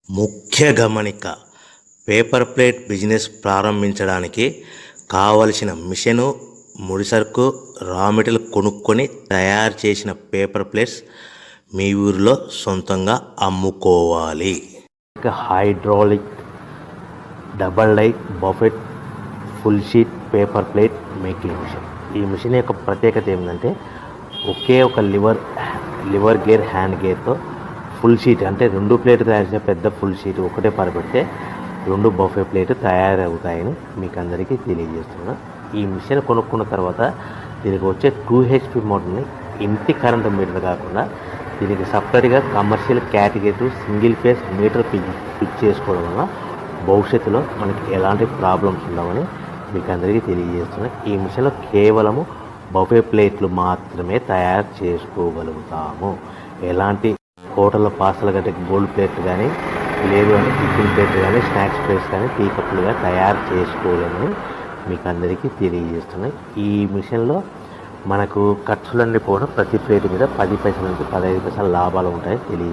ముఖ్య గమనిక: paper plate business ప్రారంభించడానికి కావలసిన మిషను, ముడిసరుకు, రా మెటీరియల్ కొనుక్కొని తయారు చేసిన పేపర్ ప్లేట్స్ మీ ఊరిలో సొంతంగా అమ్ముకోవాలి. Hydraulic double die buffet full sheet paper plate making machine. ఈ మిషన్ యొక్క ప్రత్యేకత ఏంటంటే ఒకే ఒక లివర్ గేర్, హ్యాండ్ గేర్తో ఫుల్ షీట్ అంటే 2 ప్లేట్లు తయారు చేసే పెద్ద ఫుల్ షీట్ ఒకటే పరబెడితే 2 బఫే ప్లేట్ తయారవుతాయని మీకు అందరికీ తెలియజేస్తున్నాను. ఈ మిషన్ కొనుక్కున్న తర్వాత దీనికి వచ్చే 2 HP మోటార్ని ఇంటి కరెంటు మీటర్ కాకుండా దీనికి సపరేట్గా commercial category single phase metre fit చేసుకోవడం వల్ల భవిష్యత్తులో మనకి ఎలాంటి ప్రాబ్లమ్స్ ఉండవని మీకు అందరికీ తెలియజేస్తున్నాను. ఈ మిషన్లో కేవలము బఫే ప్లేట్లు మాత్రమే తయారు చేసుకోగలుగుతాము. ఎలాంటి హోటల్లో పార్సల్ గట్టే గోల్డ్ ప్లేట్లు కానీ, లేదు అంటే టిఫిన్ ప్లేట్లు కానీ, స్నాక్స్ ప్లేట్స్ కానీ, టీ కప్పులుగా తయారు చేసుకోవాలని మీకు అందరికీ తెలియజేస్తున్నాయి. ఈ మిషన్లో మనకు ఖర్చులన్నీ పోవడం ప్రతి ప్లేట్ మీద 10 పైసల నుంచి 15 పైసల లాభాలు ఉంటాయని తెలియజేస్తున్నాయి.